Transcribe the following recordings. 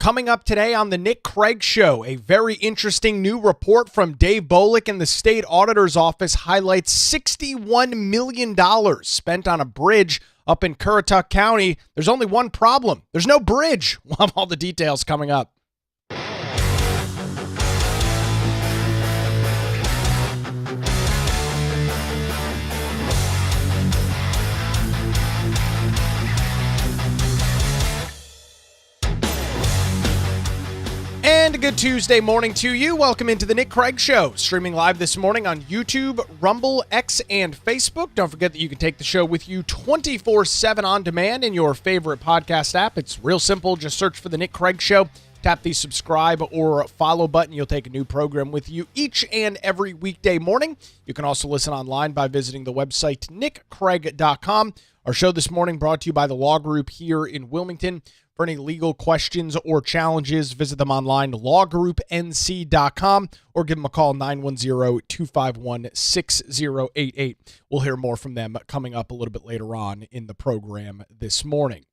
Coming up today on the Nick Craig Show, a very interesting new report from Dave Boliek in the State Auditor's Office highlights $61 million spent on a bridge up in Currituck County. There's only one problem. There's no bridge. We'll have all the details coming up. And a good Tuesday morning to you. Welcome into the Nick Craig Show, streaming live this morning on YouTube, Rumble, X, and Facebook. Don't forget that you can take the show with you 24/7 on demand in your favorite podcast app. It's real simple. Just search for the Nick Craig Show. Tap the subscribe or follow button. You'll take a new program with you each and every weekday morning. You can also listen online by visiting the website nickcraig.com. Our show this morning brought to you by the Law Group here in Wilmington. For any legal questions or challenges, visit them online, lawgroupnc.com, or give them a call, 910-251-6088. We'll hear more from them coming up a little bit later on in the program this morning.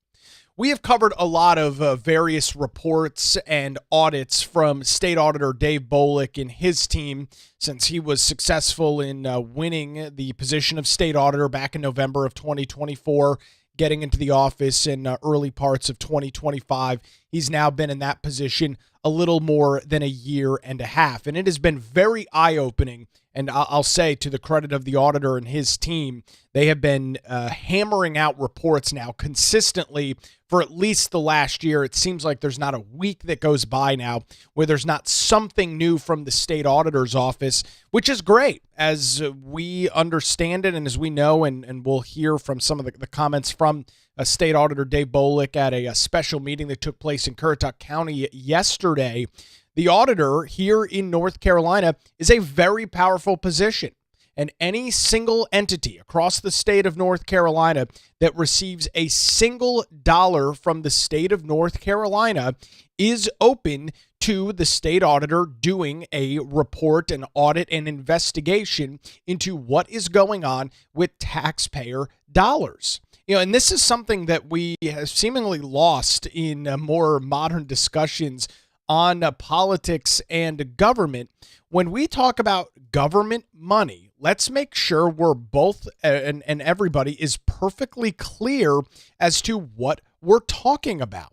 We have covered a lot of various reports and audits from State Auditor Dave Boliek and his team since he was successful in winning the position of State Auditor back in November of 2024. Getting into the office in early parts of 2025. He's now been in that position a little more than a year and a half. And it has been very eye-opening. And I'll say, to the credit of the auditor and his team, they have been hammering out reports now consistently for at least the last year. It seems like there's not a week that goes by now where there's not something new from the state auditor's office, which is great as we understand it and as we know, and we'll hear from some of the comments from State Auditor Dave Boliek at a special meeting that took place in Currituck County yesterday. The auditor here in North Carolina is a very powerful position, and any single entity across the state of North Carolina that receives a single dollar from the state of North Carolina is open to the state auditor doing a report, an audit, and investigation into what is going on with taxpayer dollars. You know, and this is something that we have seemingly lost in more modern discussions on politics and government. When we talk about government money, let's make sure we're both and everybody is perfectly clear as to what we're talking about.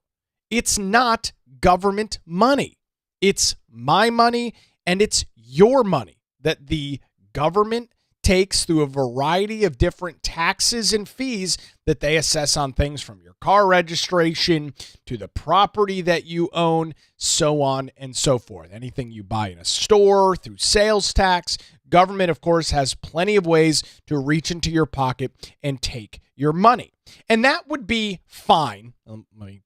It's not government money. It's my money and it's your money that the government takes through a variety of different taxes and fees that they assess on things from your car registration to the property that you own, so on and so forth. Anything you buy in a store, through sales tax. Government, of course, has plenty of ways to reach into your pocket and take your money. And that would be fine. Let me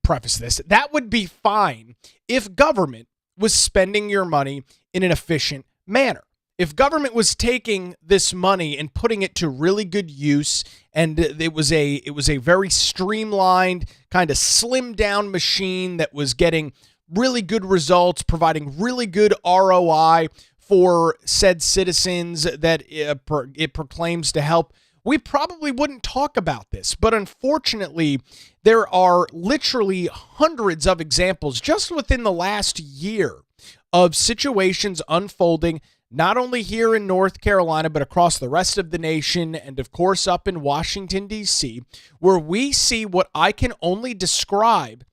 preface this. That would be fine if government was spending your money in an efficient manner. If government was taking this money and putting it to really good use, and it was a very streamlined, kind of slimmed down machine that was getting really good results, providing really good ROI for said citizens that it proclaims to help, we probably wouldn't talk about this. But unfortunately, there are literally hundreds of examples just within the last year of situations unfolding not only here in North Carolina, but across the rest of the nation and, of course, up in Washington, D.C., where we see what I can only describe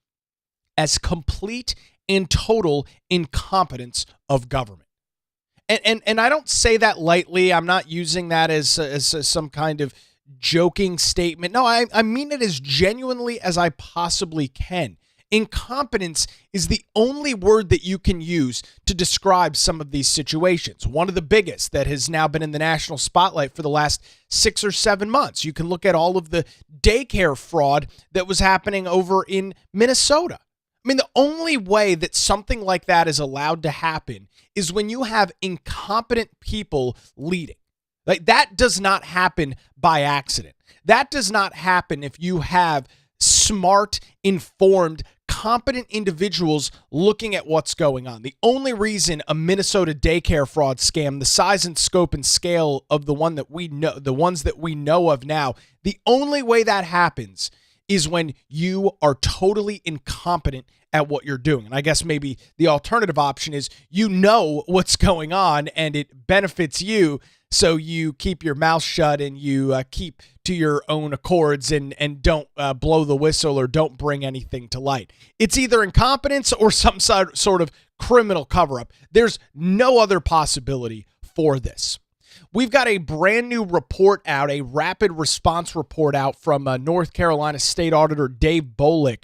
as complete and total incompetence of government. And I don't say that lightly. I'm not using that as some kind of joking statement. No, I mean it as genuinely as I possibly can. Incompetence is the only word that you can use to describe some of these situations. One of the biggest that has now been in the national spotlight for the last 6 or 7 months. You can look at all of the daycare fraud that was happening over in Minnesota. I mean, the only way that something like that is allowed to happen is when you have incompetent people leading. Like, that does not happen by accident. That does not happen if you have smart, informed, competent individuals looking at what's going on. The only reason a Minnesota daycare fraud scam, the size and scope and scale of the ones that we know of now, the only way that happens is when you are totally incompetent at what you're doing. And I guess maybe the alternative option is you know what's going on and it benefits you, so you keep your mouth shut and you keep to your own accords and don't blow the whistle or don't bring anything to light. It's either incompetence or some sort of criminal cover-up. There's no other possibility for this. We've got a brand new report out, a rapid response report out from North Carolina State Auditor Dave Boliek.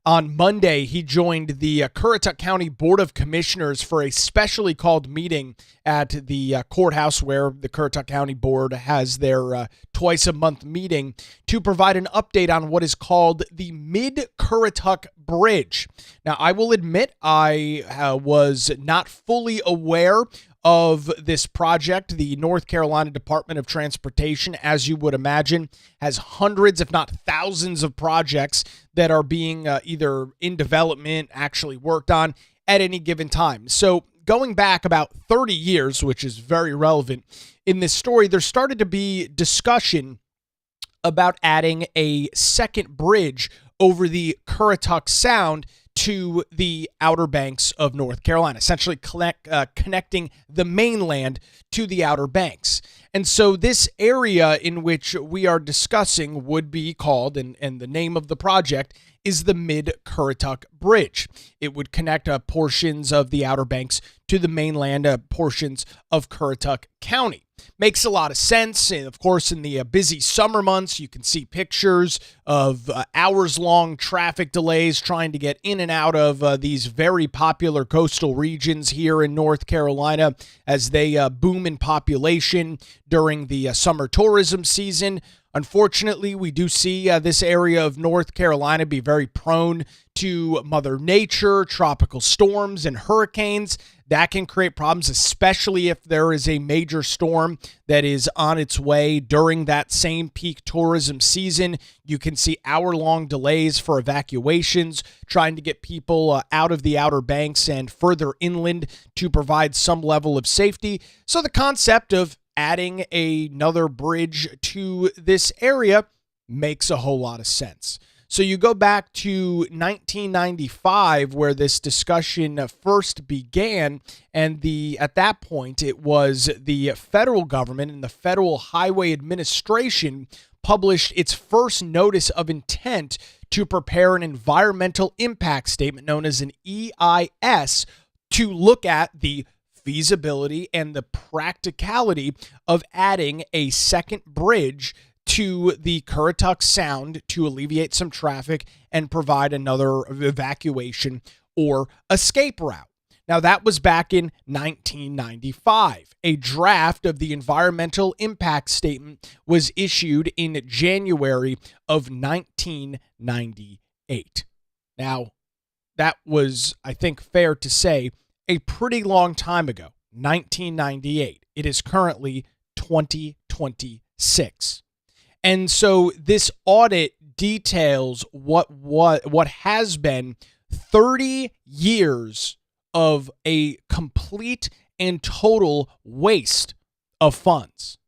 On Monday, he joined the Currituck County Board of Commissioners for a specially called meeting at the courthouse where the Currituck County Board has their twice-a-month meeting to provide an update on what is called the Mid-Currituck Bridge. Now, I will admit I was not fully aware of this project. The North Carolina Department of Transportation, as you would imagine, has hundreds, if not thousands, of projects that are being either in development, actually worked on at any given time. So going back about 30 years, which is very relevant in this story, there started to be discussion about adding a second bridge over the Currituck Sound to the Outer Banks of North Carolina, essentially connecting the mainland to the Outer Banks. And so this area in which we are discussing would be called, and the name of the project is the Mid-Currituck Bridge. It would connect portions of the Outer Banks to the mainland portions of Currituck County. Makes a lot of sense. And of course, in the busy summer months, you can see pictures of hours-long traffic delays trying to get in and out of these very popular coastal regions here in North Carolina as they boom in population during the summer tourism season. Unfortunately, we do see this area of North Carolina be very prone to Mother Nature, tropical storms, and hurricanes. That can create problems, especially if there is a major storm that is on its way during that same peak tourism season. You can see hour-long delays for evacuations, trying to get people out of the Outer Banks and further inland to provide some level of safety. So the concept of adding another bridge to this area makes a whole lot of sense. So you go back to 1995 where this discussion first began, and at that point it was the federal government and the Federal Highway Administration published its first notice of intent to prepare an environmental impact statement known as an EIS to look at the feasibility and the practicality of adding a second bridge to the Currituck Sound to alleviate some traffic and provide another evacuation or escape route. Now, that was back in 1995. A draft of the environmental impact statement was issued in January of 1998. Now, that was, I think, fair to say, a pretty long time ago, 1998. It is currently 2026. And so this audit details what has been 30 years of a complete and total waste of funds.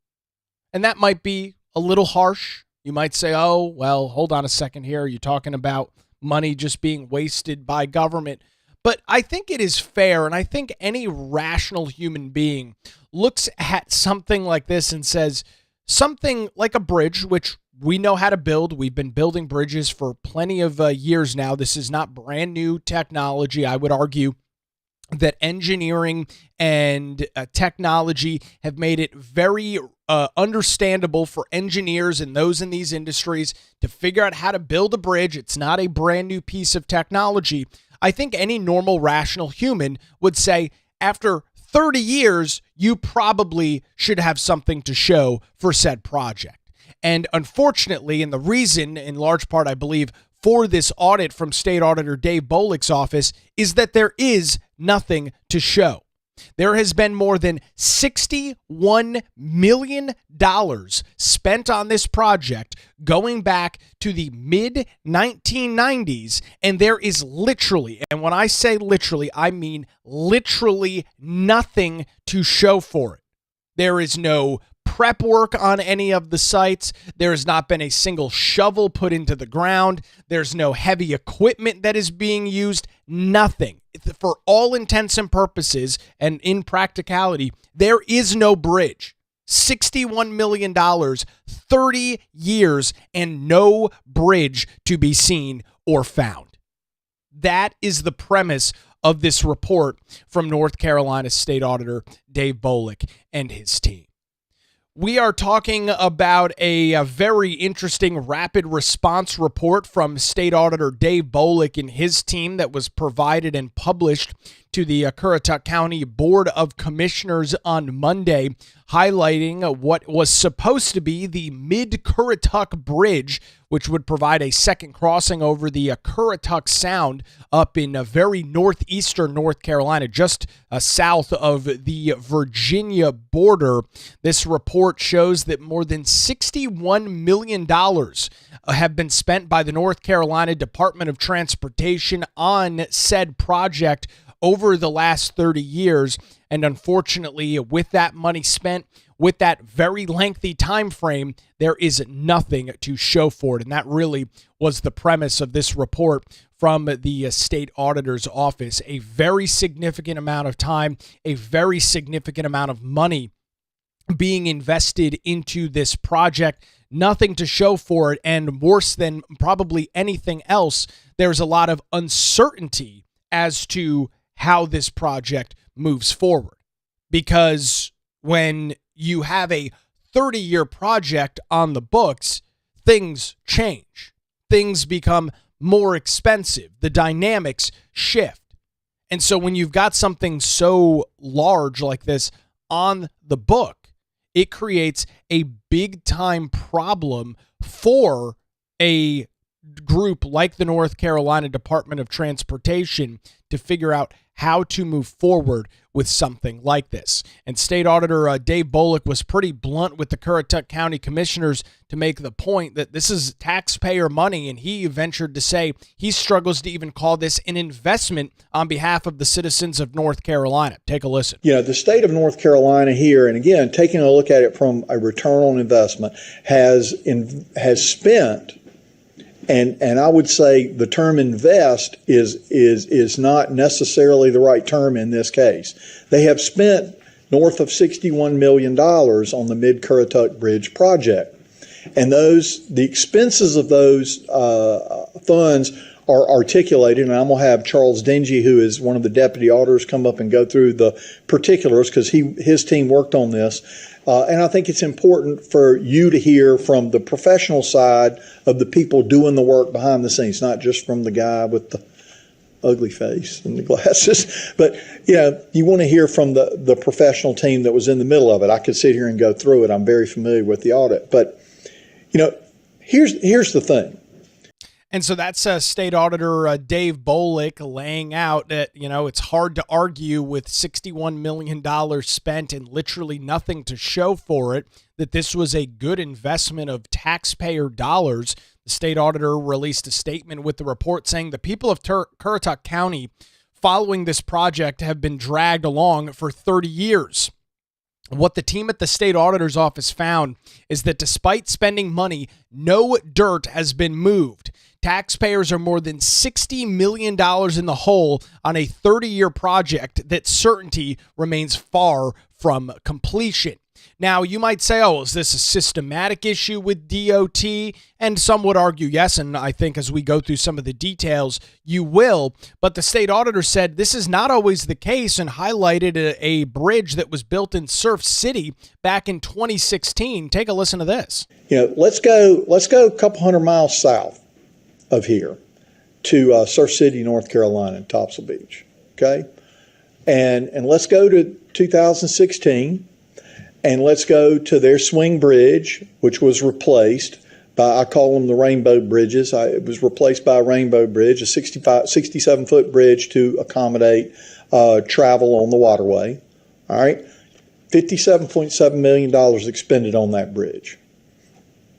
And that might be a little harsh. You might say, oh, well, hold on a second here. You're talking about money just being wasted by government. But I think it is fair, and I think any rational human being looks at something like this and says, something like a bridge, which we know how to build. We've been building bridges for plenty of years now. This is not brand new technology. I would argue that engineering and technology have made it very understandable for engineers and those in these industries to figure out how to build a bridge. It's not a brand new piece of technology. I think any normal, rational human would say, after 30 years, you probably should have something to show for said project. And unfortunately, and the reason, in large part, I believe, for this audit from State Auditor Dave Boliek's office is that there is nothing to show. There has been more than $61 million spent on this project going back to the mid-1990s, and there is literally, and when I say literally, I mean literally nothing to show for it. There is no prep work on any of the sites. There has not been a single shovel put into the ground. There's no heavy equipment that is being used. Nothing. For all intents and purposes, and in practicality, there is no bridge. $61 million, 30 years, and no bridge to be seen or found. That is the premise of this report from North Carolina State Auditor Dave Boliek and his team. We are talking about a very interesting rapid response report from State Auditor Dave Boliek and his team that was provided and published to the Currituck County Board of Commissioners on Monday, highlighting what was supposed to be the Mid-Currituck Bridge, which would provide a second crossing over the Currituck Sound up in very northeastern North Carolina, just south of the Virginia border. This report shows that more than $61 million have been spent by the North Carolina Department of Transportation on said project over the last 30 years. And unfortunately, with that money spent, with that very lengthy time frame, there is nothing to show for it. And that really was the premise of this report from the state auditor's office. A very significant amount of time, a very significant amount of money being invested into this project. Nothing to show for it. And worse than probably anything else, there's a lot of uncertainty as to how this project moves forward. Because when you have a 30-year project on the books, things change. Things become more expensive. The dynamics shift. And so when you've got something so large like this on the book, it creates a big-time problem for a group like the North Carolina Department of Transportation to figure out how to move forward with something like this. And State Auditor Dave Boliek was pretty blunt with the Currituck County Commissioners to make the point that this is taxpayer money, and he ventured to say he struggles to even call this an investment on behalf of the citizens of North Carolina. Take a listen. The state of North Carolina here, and again, taking a look at it from a return on investment, has spent. And I would say the term invest is not necessarily the right term in this case. They have spent north of $61 million on the Mid-Currituck Bridge project. And the expenses of those funds are articulated, and I'm going to have Charles Dingy, who is one of the deputy auditors, come up and go through the particulars because his team worked on this. And I think it's important for you to hear from the professional side of the people doing the work behind the scenes, not just from the guy with the ugly face and the glasses. But, you want to hear from the professional team that was in the middle of it. I could sit here and go through it. I'm very familiar with the audit. But, here's the thing. And so that's State Auditor Dave Boliek laying out that, it's hard to argue with $61 million spent and literally nothing to show for it, that this was a good investment of taxpayer dollars. The state auditor released a statement with the report saying the people of Currituck County following this project have been dragged along for 30 years. What the team at the state auditor's office found is that despite spending money, no dirt has been moved. Taxpayers are more than $60 million in the hole on a 30-year project that certainty remains far from completion. Now, you might say, is this a systematic issue with DOT? And some would argue yes, and I think as we go through some of the details, you will. But the state auditor said this is not always the case and highlighted a bridge that was built in Surf City back in 2016. Take a listen to this. Let's go a couple hundred miles south of here to Surf City, North Carolina, Topsail Beach, okay? And let's go to 2016, and let's go to their swing bridge, which was replaced by, I call them the rainbow bridges. It was replaced by a rainbow bridge, a 67-foot bridge to accommodate travel on the waterway, all right? $57.7 million expended on that bridge.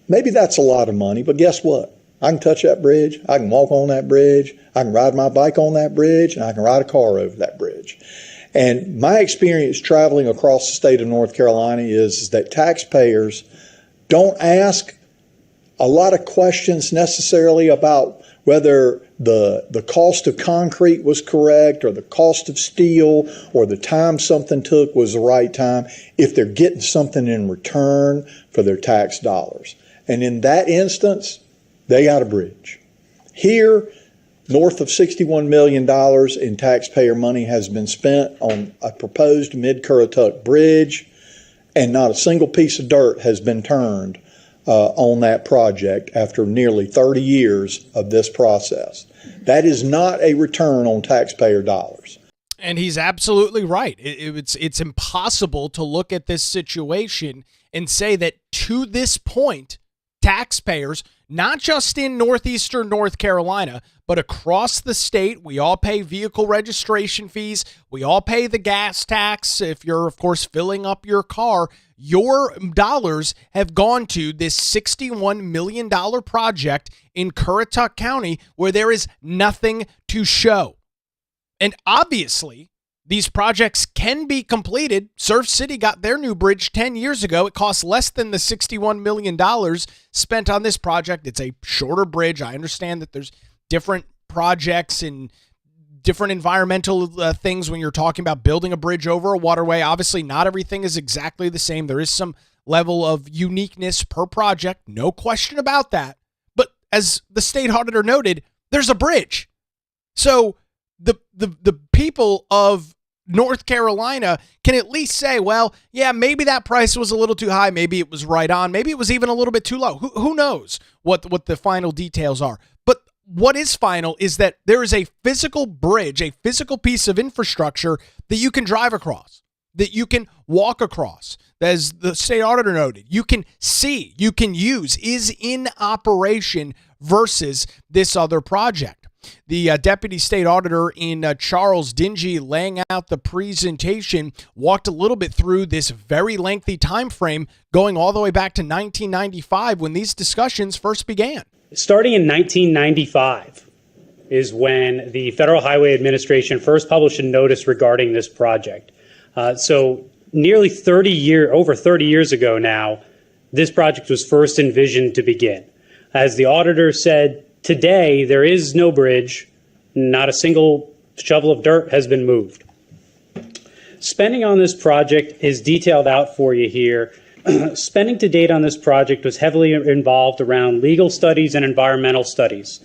Maybe that's a lot of money, but guess what? I can touch that bridge, I can walk on that bridge, I can ride my bike on that bridge, and I can ride a car over that bridge. And my experience traveling across the state of North Carolina is that taxpayers don't ask a lot of questions necessarily about whether the cost of concrete was correct or the cost of steel or the time something took was the right time, if they're getting something in return for their tax dollars. And in that instance, they got a bridge. Here, north of $61 million in taxpayer money has been spent on a proposed Mid-Currituck Bridge, and not a single piece of dirt has been turned on that project after nearly 30 years of this process. That is not a return on taxpayer dollars. And he's absolutely right. It's impossible to look at this situation and say that to this point, taxpayers, not just in northeastern North Carolina, but across the state, we all pay vehicle registration fees. We all pay the gas tax if you're, of course, filling up your car. Your dollars have gone to this $61 million project in Currituck County where there is nothing to show. And obviously, these projects can be completed. Surf City got their new bridge 10 years ago. It costs less than the $61 million spent on this project. It's a shorter bridge. I understand that there's different projects and different environmental things when you're talking about building a bridge over a waterway. Obviously, not everything is exactly the same. There is some level of uniqueness per project. No question about that. But as the state auditor noted, there's a bridge. So the people of North Carolina can at least say, well, yeah, maybe that price was a little too high. Maybe it was right on. Maybe it was even a little bit too low. Who knows what the final details are. But what is final is that there is a physical bridge, a physical piece of infrastructure that you can drive across, that you can walk across. As the state auditor noted, you can see, you can use, is in operation versus this other project. The deputy state auditor in Charles Dingy, laying out the presentation, walked a little bit through this very lengthy time frame going all the way back to 1995 when these discussions first began. Starting in 1995 is when the Federal Highway Administration first published a notice regarding this project. So nearly over 30 years ago now, this project was first envisioned to begin. As the auditor said, today there is no bridge, not a single shovel of dirt has been moved. Spending on this project is detailed out for you here. Spending to date on this project was heavily involved around legal studies and environmental studies.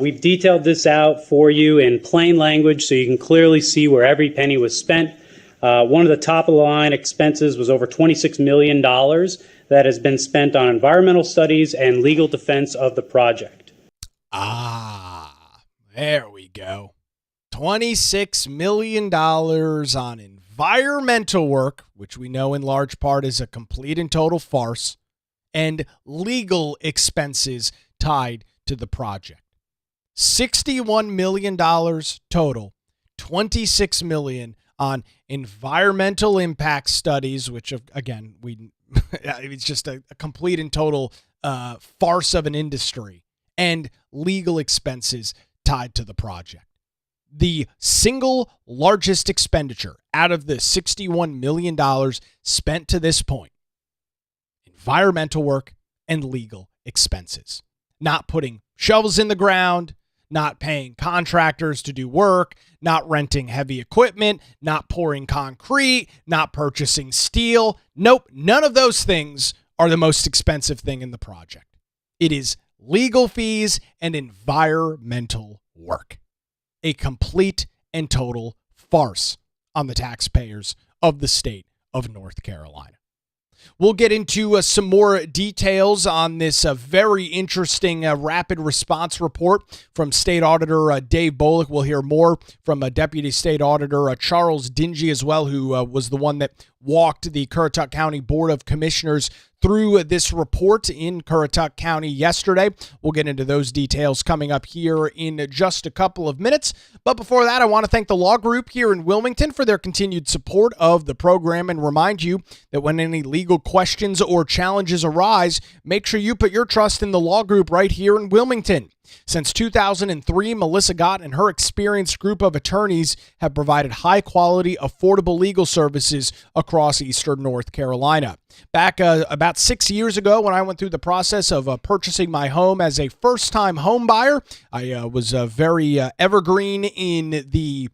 We've detailed this out for you in plain language so you can clearly see where every penny was spent. One of the top of the line expenses was over $26 million that has been spent on environmental studies and legal defense of the project. There we go. $26 million on environmental work, which we know in large part is a complete and total farce, and legal expenses tied to the project. $61 million total, $26 million on environmental impact studies, which again, it's just a complete and total farce of an industry, and legal expenses tied to the project. The single largest expenditure out of the $61 million spent to this point, environmental work and legal expenses. Not putting shovels in the ground, not paying contractors to do work, not renting heavy equipment, not pouring concrete, not purchasing steel. Nope, none of those things are the most expensive thing in the project. It is legal fees and environmental work. A complete and total farce on the taxpayers of the state of North Carolina. We'll get into some more details on this very interesting rapid response report from State Auditor Dave Boliek. We'll hear more from Deputy State Auditor Charles Dingy as well, who was the one that walked the Currituck County Board of Commissioners through this report in Currituck County yesterday. We'll get into those details coming up here in just a couple of minutes. But before that, I want to thank the Law Group here in Wilmington for their continued support of the program and remind you that when any legal questions or challenges arise, make sure you put your trust in the Law Group right here in Wilmington. Since 2003, Melissa Gott and her experienced group of attorneys have provided high-quality, affordable legal services across eastern North Carolina. Back about 6 years ago, when I went through the process of purchasing my home as a first-time home buyer, I was very evergreen in the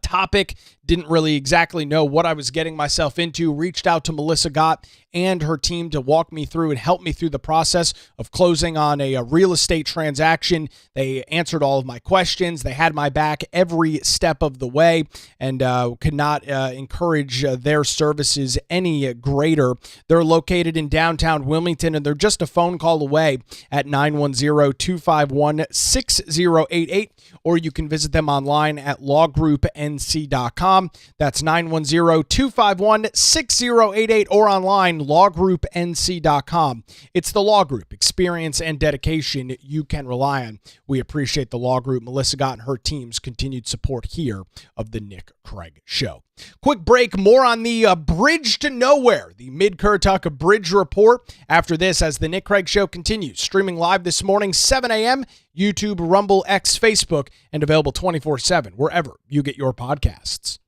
topic, didn't really exactly know what I was getting myself into, reached out to Melissa Gott and her team to walk me through and help me through the process of closing on a real estate transaction. They answered all of my questions. They had my back every step of the way, and could not encourage their services any greater. They're located in downtown Wilmington, and they're just a phone call away at 910-251-6088, or you can visit them online at lawgroupnc.com. That's 910-251-6088, or online lawgroupnc.com. It's the Law Group, experience and dedication you can rely on. We appreciate the Law Group, Melissa Gott and her team's continued support here of the Nick Craig Show. Quick break, more on the bridge to nowhere, the Mid-Currituck Bridge report after this, as the Nick Craig Show continues, streaming live this morning, 7 a.m., YouTube, Rumble, X, Facebook, and available 24/7 wherever you get your podcasts.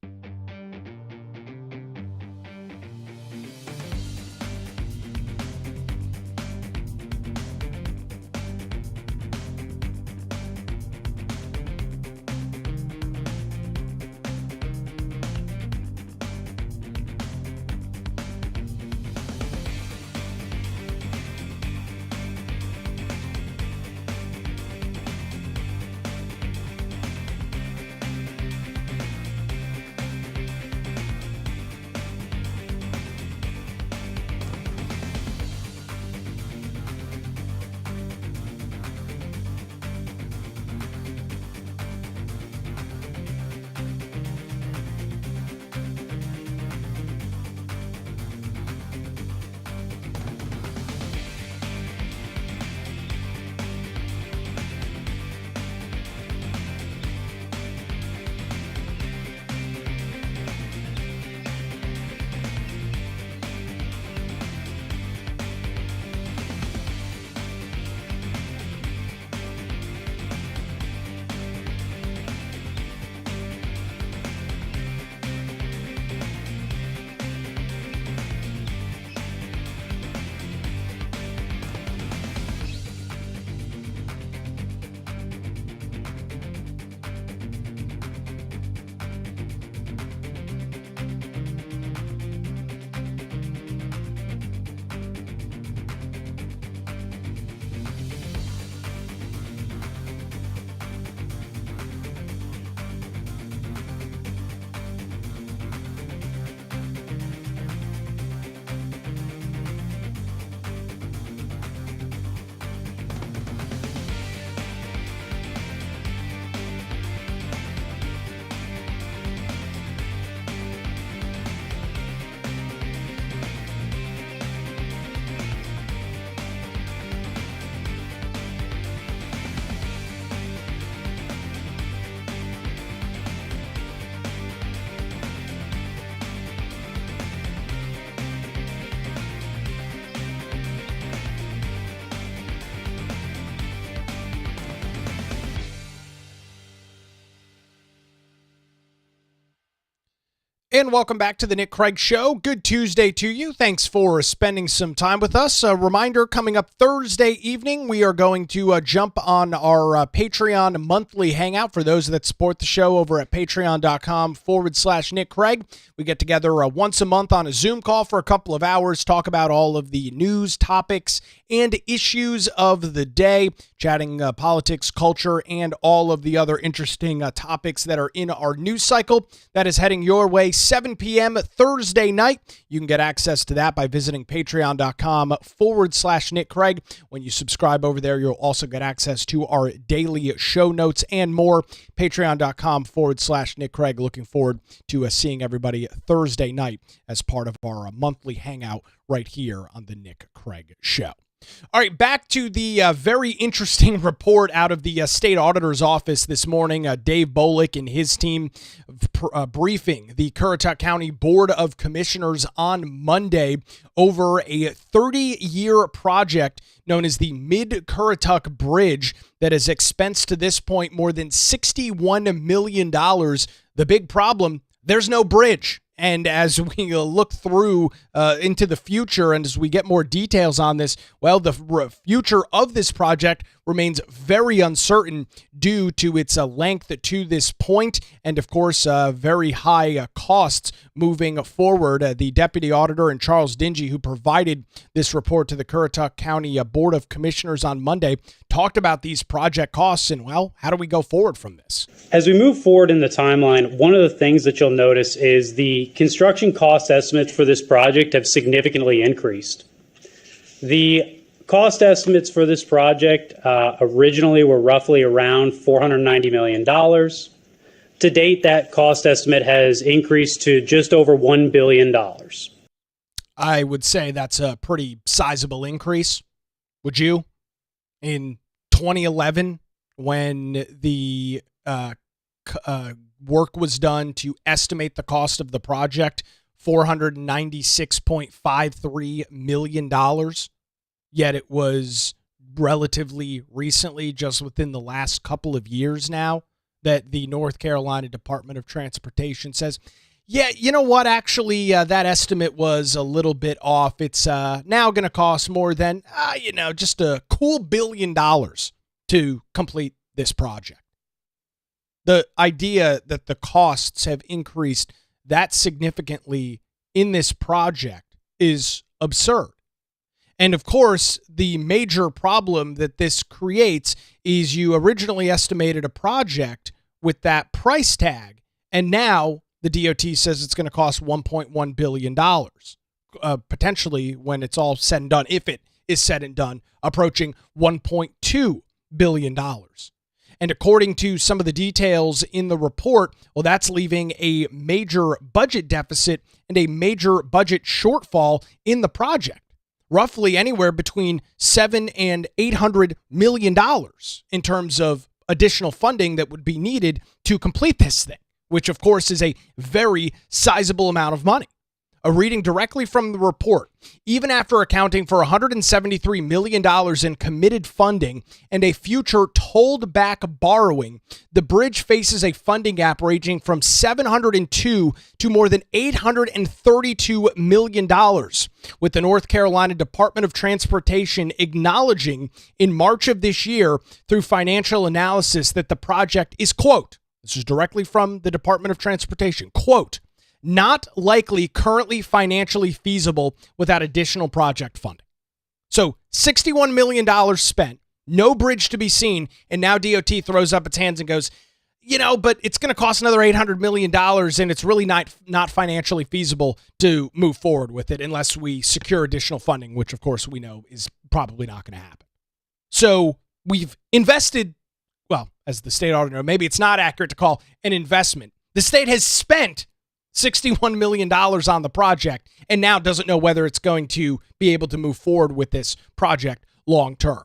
And welcome back to the Nick Craig Show. Good Tuesday to you. Thanks for spending some time with us. A reminder, coming up Thursday evening, we are going to jump on our Patreon monthly hangout for those that support the show over at patreon.com/Nick Craig. We get together once a month on a Zoom call for a couple of hours, talk about all of the news, topics, and issues of the day, chatting politics, culture, and all of the other interesting topics that are in our news cycle that is heading your way 7 p.m. Thursday night. You can get access to that by visiting patreon.com/Nick Craig. When you subscribe over there, you'll also get access to our daily show notes and more. Patreon.com/Nick Craig. Looking forward to seeing everybody Thursday night as part of our monthly hangout right here on the Nick Craig Show. All right, back to the very interesting report out of the State Auditor's Office this morning. Dave Boliek and his team briefing the Currituck County Board of Commissioners on Monday over a 30-year project known as the Mid-Currituck Bridge that has expensed to this point more than $61 million. The big problem, there's no bridge. And as we look through into the future and as we get more details on this, well, the future of this project remains very uncertain due to its length to this point and, of course, very high costs moving forward. The Deputy Auditor and Charles Dingy, who provided this report to the Currituck County Board of Commissioners on Monday, talked about these project costs and, well, how do we go forward from this? As we move forward in the timeline, one of the things that you'll notice is the construction cost estimates for this project have significantly increased. The cost estimates for this project originally were roughly around $490 million. To date, that cost estimate has increased to just over $1 billion. I would say that's a pretty sizable increase. Would you? In 2011, when the work was done to estimate the cost of the project, $496.53 million, yet it was relatively recently, just within the last couple of years now, that the North Carolina Department of Transportation says, yeah, you know what, actually, that estimate was a little bit off. It's now going to cost more than, just a cool $1 billion to complete this project. The idea that the costs have increased that significantly in this project is absurd. And of course, the major problem that this creates is you originally estimated a project with that price tag, and now the DOT says it's going to cost $1.1 billion, potentially when it's all said and done, if it is said and done, approaching $1.2 billion. And according to some of the details in the report, well, that's leaving a major budget deficit and a major budget shortfall in the project, roughly anywhere between $700 and $800 million in terms of additional funding that would be needed to complete this thing, which of course is a very sizable amount of money. A reading directly from the report, even after accounting for $173 million in committed funding and a future tolled back borrowing, the bridge faces a funding gap ranging from $702 to more than $832 million, with the North Carolina Department of Transportation acknowledging in March of this year through financial analysis that the project is, quote, this is directly from the Department of Transportation, quote, not likely currently financially feasible without additional project funding. So $61 million spent, no bridge to be seen, and now DOT throws up its hands and goes, but it's going to cost another $800 million, and it's really not financially feasible to move forward with it unless we secure additional funding, which of course we know is probably not going to happen. So we've invested, well, as the state auditor, maybe it's not accurate to call an investment. The state has spent $61 million on the project and now doesn't know whether it's going to be able to move forward with this project long term.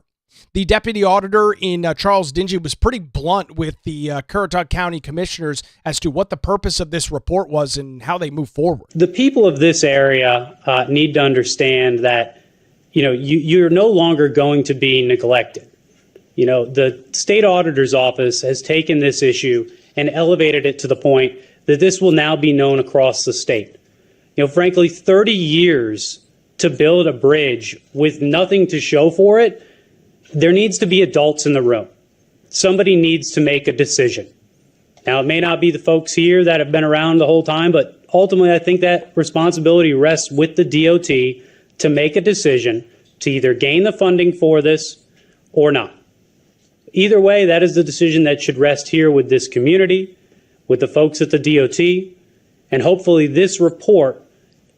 The deputy auditor in Charles Dingy was pretty blunt with the Currituck County commissioners as to what the purpose of this report was and how they move forward. The people of this area need to understand that, you're no longer going to be neglected. The state auditor's office has taken this issue and elevated it to the point that this will now be known across the state. Frankly, 30 years to build a bridge with nothing to show for it, there needs to be adults in the room. Somebody needs to make a decision. Now, it may not be the folks here that have been around the whole time, but ultimately I think that responsibility rests with the DOT to make a decision to either gain the funding for this or not. Either way, that is the decision that should rest here with this community, with the folks at the DOT, and hopefully this report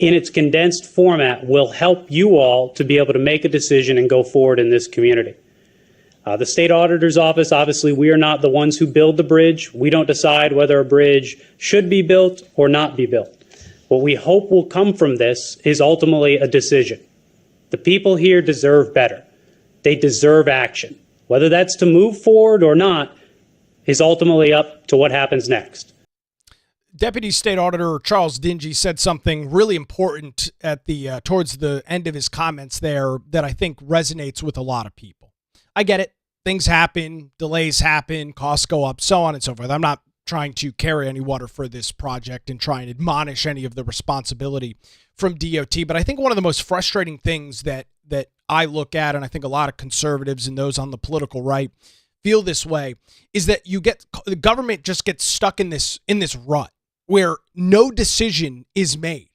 in its condensed format will help you all to be able to make a decision and go forward in this community. The state auditor's office, obviously, we are not the ones who build the bridge. We don't decide whether a bridge should be built or not be built. What we hope will come from this is ultimately a decision. The people here deserve better. They deserve action. Whether that's to move forward or not is ultimately up to what happens next. Deputy State Auditor Charles Dingy said something really important at the towards the end of his comments there that I think resonates with a lot of people. I get it. Things happen, delays happen, costs go up, so on and so forth. I'm not trying to carry any water for this project and try and admonish any of the responsibility from DOT, but I think one of the most frustrating things that I look at, and I think a lot of conservatives and those on the political right feel this way, is that the government just gets stuck in this rut where no decision is made,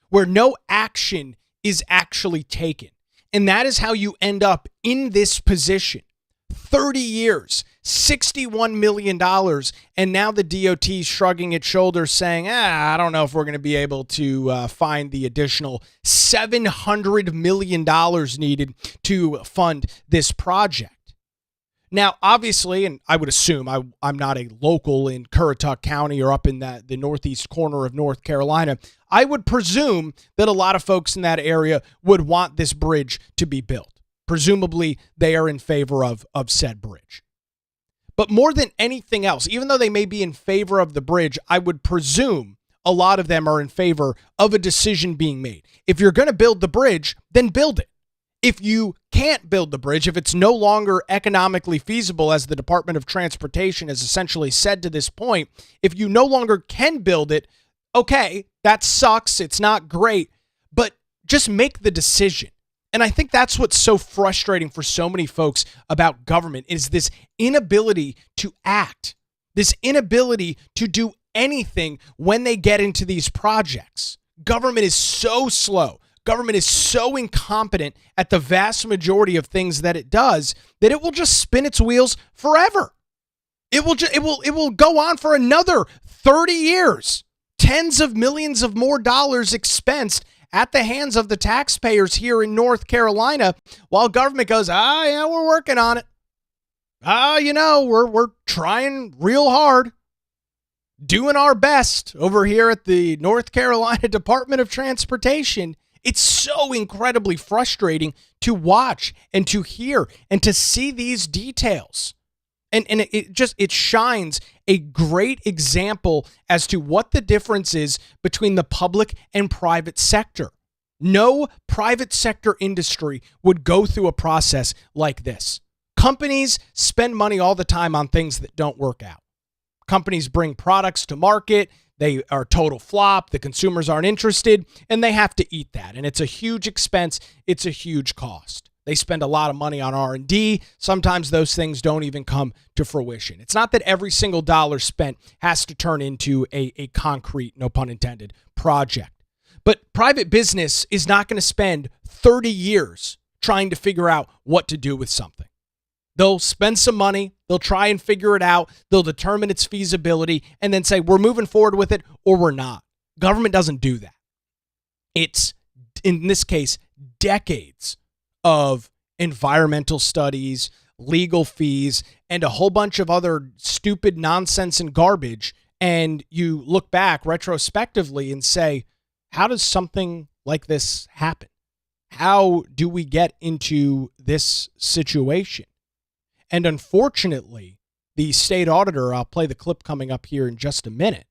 where no action is actually taken. And that is how you end up in this position. 30 years, $61 million, and now the DOT is shrugging its shoulders saying, I don't know if we're going to be able to find the additional $700 million needed to fund this project. Now, obviously, and I would assume I'm not a local in Currituck County or up in the northeast corner of North Carolina, I would presume that a lot of folks in that area would want this bridge to be built. Presumably, they are in favor of said bridge. But more than anything else, even though they may be in favor of the bridge, I would presume a lot of them are in favor of a decision being made. If you're going to build the bridge, then build it. If you can't build the bridge, if it's no longer economically feasible, as the Department of Transportation has essentially said to this point, if you no longer can build it, okay, that sucks. It's not great, but just make the decision. And I think that's what's so frustrating for so many folks about government is this inability to act, this inability to do anything when they get into these projects. Government is so slow. Government is so incompetent at the vast majority of things that it does that it will just spin its wheels forever. It will go on for another 30 years. Tens of millions of more dollars expensed at the hands of the taxpayers here in North Carolina, while government goes, yeah, we're working on it. We're trying real hard, doing our best over here at the North Carolina Department of Transportation. It's so incredibly frustrating to watch and to hear and to see these details. And it shines a great example as to what the difference is between the public and private sector. No private sector industry would go through a process like this. Companies spend money all the time on things that don't work out. Companies bring products to market. They are a total flop. The consumers aren't interested, and they have to eat that. And it's a huge expense. It's a huge cost. They spend a lot of money on R&D. Sometimes those things don't even come to fruition. It's not that every single dollar spent has to turn into a concrete, no pun intended, project. But private business is not going to spend 30 years trying to figure out what to do with something. They'll spend some money. They'll try and figure it out. They'll determine its feasibility and then say, we're moving forward with it or we're not. Government doesn't do that. It's, in this case, decades of environmental studies, legal fees, and a whole bunch of other stupid nonsense and garbage. And you look back retrospectively and say, how does something like this happen? How do we get into this situation? And unfortunately, the state auditor, I'll play the clip coming up here in just a minute,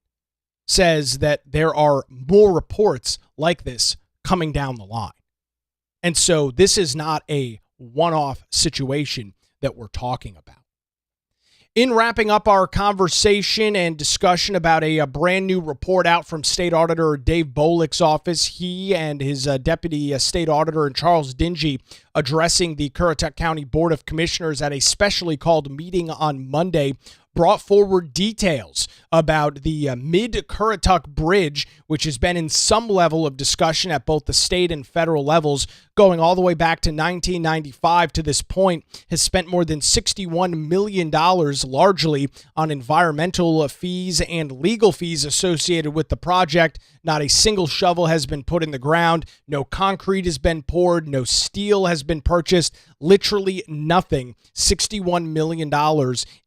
says that there are more reports like this coming down the line. And so this is not a one-off situation that we're talking about. In wrapping up our conversation and discussion about a brand new report out from State Auditor Dave Boliek's office, he and his deputy state auditor Charles Dingy addressing the Currituck County Board of Commissioners at a specially called meeting on Monday, brought forward details about the Mid-Currituck Bridge, which has been in some level of discussion at both the state and federal levels, going all the way back to 1995 to this point, has spent more than $61 million largely on environmental fees and legal fees associated with the project. Not a single shovel has been put in the ground. No concrete has been poured. No steel has been purchased. Literally nothing. $61 million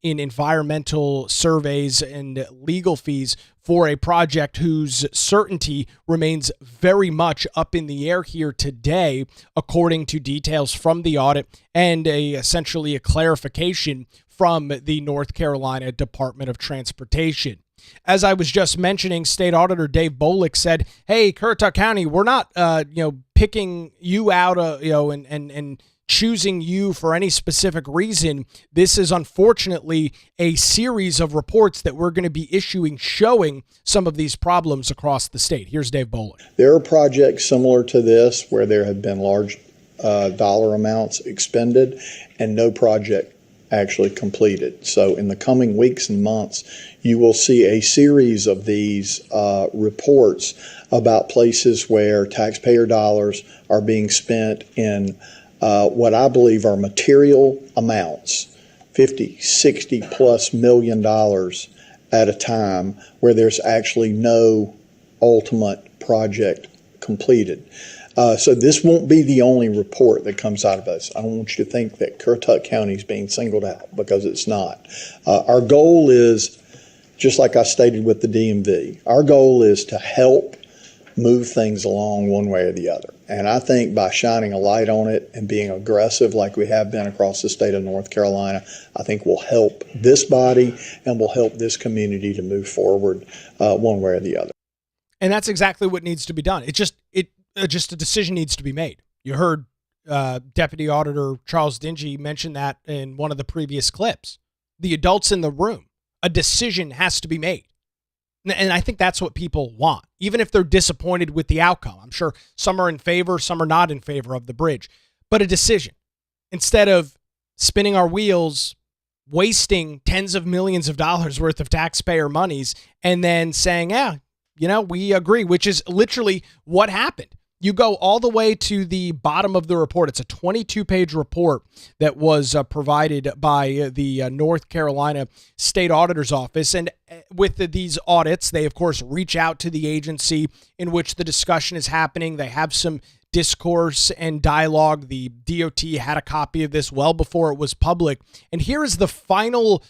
in environmental surveys and legal fees for a project whose certainty remains very much up in the air here today, according to details from the audit and essentially a clarification from the North Carolina Department of Transportation. As I was just mentioning, State Auditor Dave Boliek said, "Hey, Currituck County, we're not, picking you out, and choosing you for any specific reason. This is unfortunately a series of reports that we're going to be issuing showing some of these problems across the state." Here's Dave Boliek. There are projects similar to this where there have been large dollar amounts expended and no project actually completed. So in the coming weeks and months, you will see a series of these reports about places where taxpayer dollars are being spent in what I believe are material amounts, 50, 60 plus $1 million at a time, where there's actually no ultimate project completed. So this won't be the only report that comes out of this. I don't want you to think that Currituck County is being singled out, because it's not. Our goal is, just like I stated with the DMV, our goal is to help move things along one way or the other. And I think by shining a light on it and being aggressive like we have been across the state of North Carolina, I think will help this body and will help this community to move forward one way or the other. And that's exactly what needs to be done. Just a decision needs to be made. You heard Deputy Auditor Charles Dingy mention that in one of the previous clips. The adults in the room, a decision has to be made. And I think that's what people want, even if they're disappointed with the outcome. I'm sure some are in favor, some are not in favor of the bridge. But a decision. Instead of spinning our wheels, wasting tens of millions of dollars worth of taxpayer monies, and then saying, we agree, which is literally what happened. You go all the way to the bottom of the report. It's a 22-page report that was provided by the North Carolina State Auditor's Office. And with these audits, they, of course, reach out to the agency in which the discussion is happening. They have some discourse and dialogue. The DOT had a copy of this well before it was public. And here is the final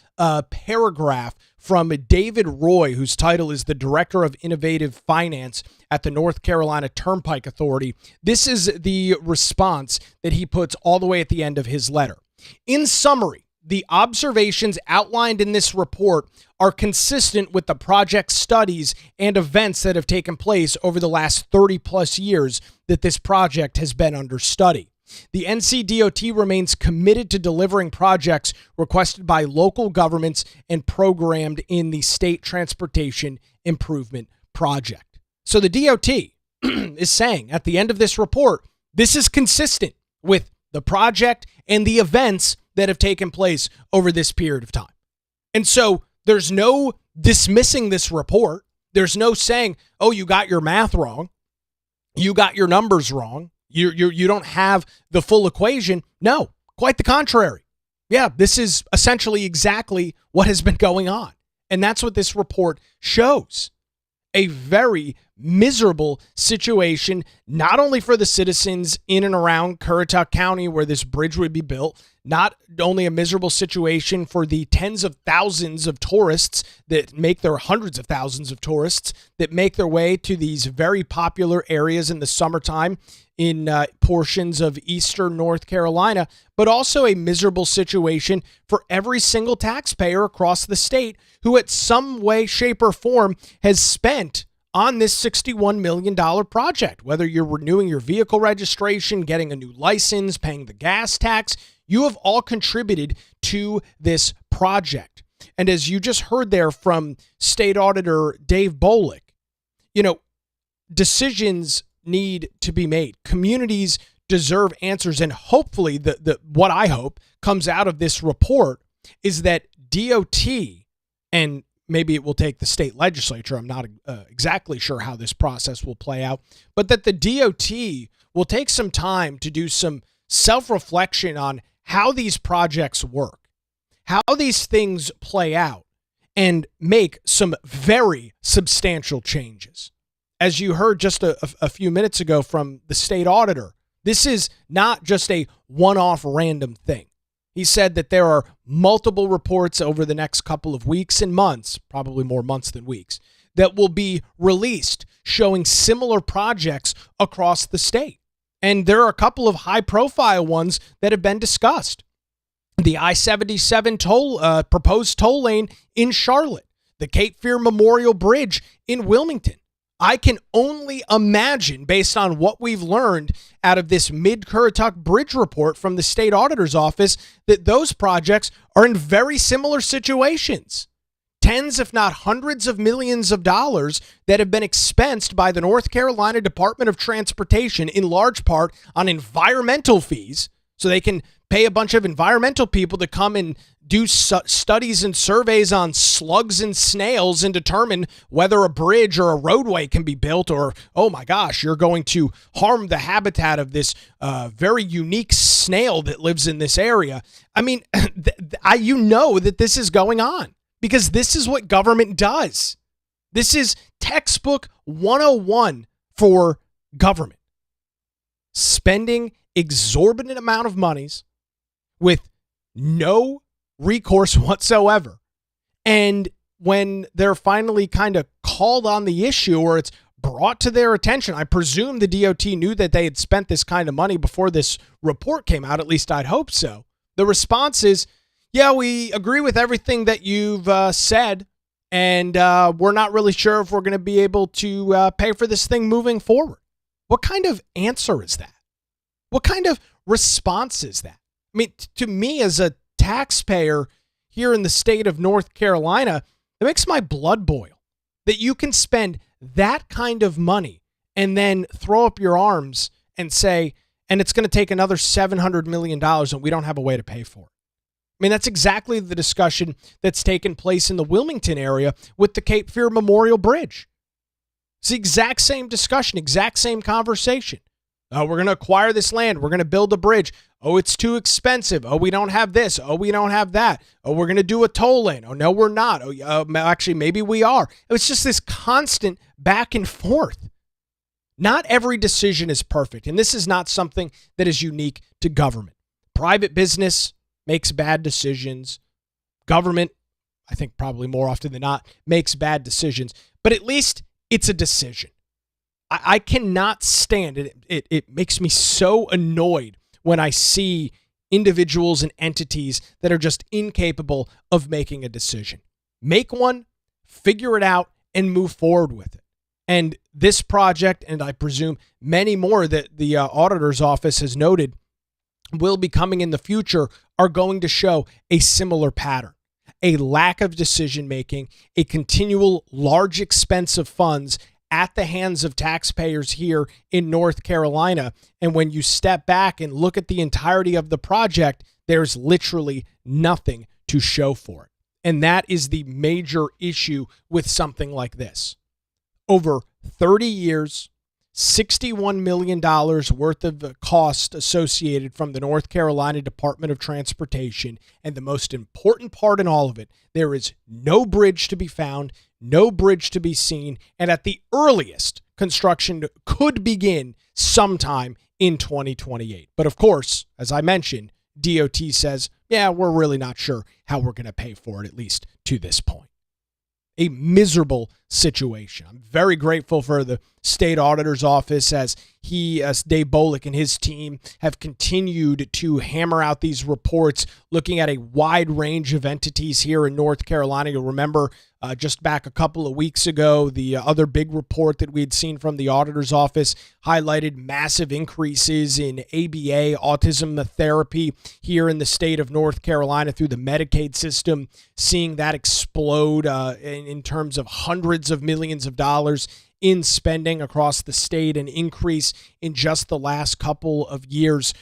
paragraph from David Roy, whose title is the Director of Innovative Finance at the North Carolina Turnpike Authority. This is the response that he puts all the way at the end of his letter. In summary, the observations outlined in this report are consistent with the project studies and events that have taken place over the last 30 plus years that this project has been under study. The NCDOT remains committed to delivering projects requested by local governments and programmed in the State Transportation Improvement Project. So the DOT is saying at the end of this report, this is consistent with the project and the events that have taken place over this period of time. And so there's no dismissing this report. There's no saying, oh, you got your math wrong. You got your numbers wrong. You don't have the full equation. No, quite the contrary. Yeah, this is essentially exactly what has been going on. And that's what this report shows. A very miserable situation, not only for the citizens in and around Currituck County where this bridge would be built, not only a miserable situation for the tens of thousands of tourists that make their hundreds of thousands of tourists that make their way to these very popular areas in the summertime in portions of eastern North Carolina, but also a miserable situation for every single taxpayer across the state who at some way, shape, or form has spent on this $61 million project. Whether you're renewing your vehicle registration, getting a new license, paying the gas tax, you have all contributed to this project. And as you just heard there from State Auditor Dave Boliek, decisions need to be made. Communities deserve answers. And hopefully what I hope comes out of this report is that DOT, and maybe it will take the state legislature, I'm not exactly sure how this process will play out, but that the DOT will take some time to do some self-reflection on how these projects work, how these things play out, and make some very substantial changes. As you heard just a few minutes ago from the state auditor, this is not just a one-off random thing. He said that there are multiple reports over the next couple of weeks and months, probably more months than weeks, that will be released showing similar projects across the state. And there are a couple of high-profile ones that have been discussed. The I-77 proposed toll lane in Charlotte, the Cape Fear Memorial Bridge in Wilmington. I can only imagine, based on what we've learned out of this Mid-Currituck Bridge report from the State Auditor's Office, that those projects are in very similar situations. Tens, if not hundreds of millions of dollars that have been expensed by the North Carolina Department of Transportation, in large part on environmental fees, so they can pay a bunch of environmental people to come and do studies and surveys on slugs and snails and determine whether a bridge or a roadway can be built, or, oh my gosh, you're going to harm the habitat of this very unique snail that lives in this area. I mean, you know that this is going on because this is what government does. This is textbook 101 for government. Spending exorbitant amount of monies with no recourse whatsoever. And when they're finally kind of called on the issue, or it's brought to their attention, I presume the DOT knew that they had spent this kind of money before this report came out. At least I'd hope so. The response is, yeah, we agree with everything that you've said, and we're not really sure if we're going to be able to pay for this thing moving forward. What kind of answer is that? What kind of response is that? I mean, to me as a taxpayer here in the state of North Carolina, it makes my blood boil that you can spend that kind of money and then throw up your arms and say, and it's going to take another $700 million and we don't have a way to pay for it. I mean, that's exactly the discussion that's taken place in the Wilmington area with the Cape Fear Memorial Bridge. It's the exact same discussion, exact same conversation. We're going to acquire this land. We're going to build a bridge. Oh, it's too expensive. Oh, we don't have this. Oh, we don't have that. Oh, we're going to do a toll lane. Oh, no, we're not. Oh, actually, maybe we are. It's just this constant back and forth. Not every decision is perfect, and this is not something that is unique to government. Private business makes bad decisions. Government, I think probably more often than not, makes bad decisions, but at least it's a decision. I cannot stand it. It makes me so annoyed when I see individuals and entities that are just incapable of making a decision. Make one, figure it out, and move forward with it. And this project, and I presume many more that the auditor's office has noted will be coming in the future, are going to show a similar pattern. A lack of decision-making, a continual large expense of funds at the hands of taxpayers here in North Carolina. And when you step back and look at the entirety of the project, there's literally nothing to show for it. And that is the major issue with something like this. Over 30 years, $61 million worth of cost associated from the North Carolina Department of Transportation. And the most important part in all of it, there is no bridge to be found, no bridge to be seen, and at the earliest, construction could begin sometime in 2028. But of course, as I mentioned, DOT says, yeah, we're really not sure how we're going to pay for it, at least to this point. A miserable situation. I'm very grateful for the State Auditor's Office as Dave Boliek and his team have continued to hammer out these reports, looking at a wide range of entities here in North Carolina. You'll remember just back a couple of weeks ago, the other big report that we had seen from the Auditor's Office highlighted massive increases in ABA, autism therapy, here in the state of North Carolina through the Medicaid system, seeing that explode in terms of hundreds of millions of dollars in spending across the state, an increase in just the last couple of years.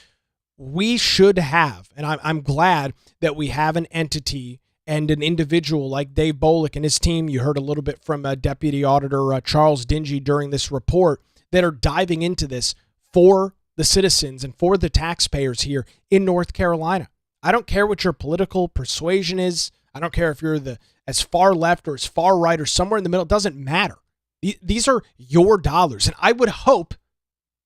We should have, and I'm glad that we have an entity and an individual like Dave Boliek and his team. You heard a little bit from Deputy Auditor Charles Dingy during this report, that are diving into this for the citizens and for the taxpayers here in North Carolina. I don't care what your political persuasion is. I don't care if you're as far left or as far right or somewhere in the middle. It doesn't matter. These are your dollars. And I would hope,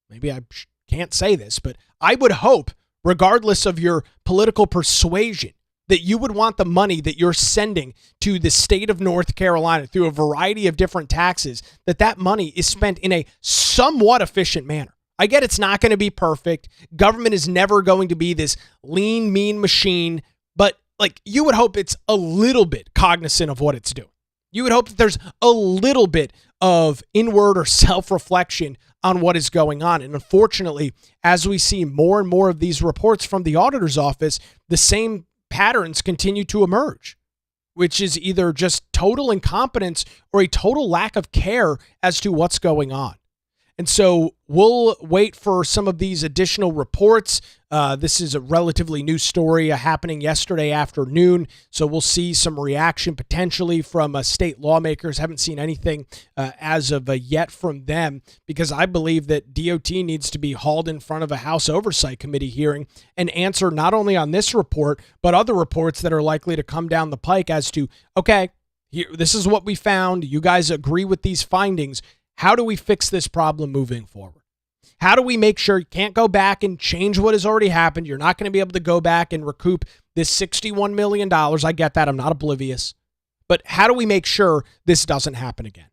maybe I can't say this, but I would hope regardless of your political persuasion, that you would want the money that you're sending to the state of North Carolina through a variety of different taxes, that money is spent in a somewhat efficient manner. I get it's not going to be perfect. Government is never going to be this lean, mean machine, but you would hope it's a little bit cognizant of what it's doing. You would hope that there's a little bit of inward or self-reflection on what is going on. And unfortunately, as we see more and more of these reports from the auditor's office, the same patterns continue to emerge, which is either just total incompetence or a total lack of care as to what's going on. And so we'll wait for some of these additional reports. This is a relatively new story happening yesterday afternoon. So we'll see some reaction potentially from state lawmakers. Haven't seen anything as of yet from them, because I believe that DOT needs to be hauled in front of a House Oversight Committee hearing and answer not only on this report, but other reports that are likely to come down the pike as to, okay, here, this is what we found. You guys agree with these findings. How do we fix this problem moving forward? How do we make sure you can't go back and change what has already happened? You're not going to be able to go back and recoup this $61 million. I get that. I'm not oblivious. But how do we make sure this doesn't happen again?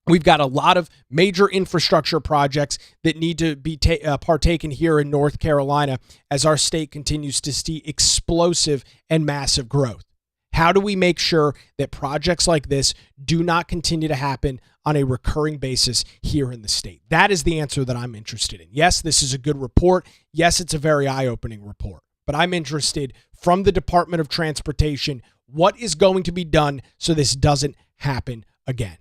We've got a lot of major infrastructure projects that need to be partaken here in North Carolina as our state continues to see explosive and massive growth. How do we make sure that projects like this do not continue to happen on a recurring basis here in the state? That is the answer that I'm interested in. Yes, this is a good report. Yes, it's a very eye-opening report. But I'm interested from the Department of Transportation, what is going to be done so this doesn't happen again?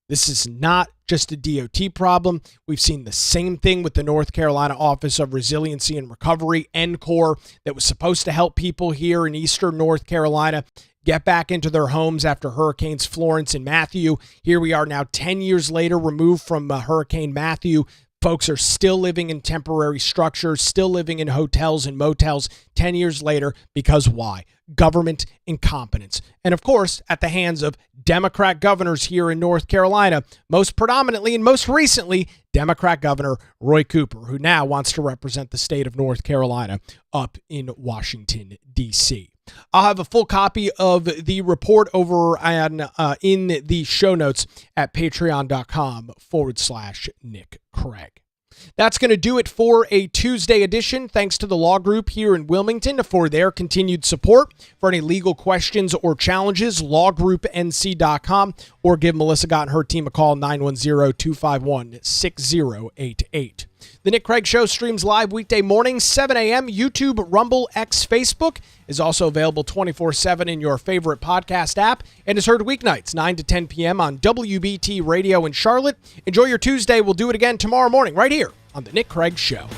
This is not just a DOT problem. We've seen the same thing with the North Carolina Office of Resiliency and Recovery, NCORE, that was supposed to help people here in eastern North Carolina get back into their homes after Hurricanes Florence and Matthew. Here we are now 10 years later, removed from Hurricane Matthew. Folks are still living in temporary structures, still living in hotels and motels 10 years later, because why? Government incompetence. And of course, at the hands of Democrat governors here in North Carolina, most predominantly and most recently, Democrat Governor Roy Cooper, who now wants to represent the state of North Carolina up in Washington, D.C. I'll have a full copy of the report over on, in the show notes at patreon.com/Nick Craig. That's going to do it for a Tuesday edition. Thanks to the law group here in Wilmington for their continued support. For any legal questions or challenges, lawgroupnc.com, or give Melissa Gott and her team a call, 910-251-6088. The Nick Craig Show streams live weekday mornings, 7 a.m., YouTube, Rumble, X, Facebook. Is also available 24/7 in your favorite podcast app, and is heard weeknights 9 to 10 p.m. on WBT Radio in Charlotte. Enjoy your Tuesday. We'll do it again tomorrow morning right here on The Nick Craig Show.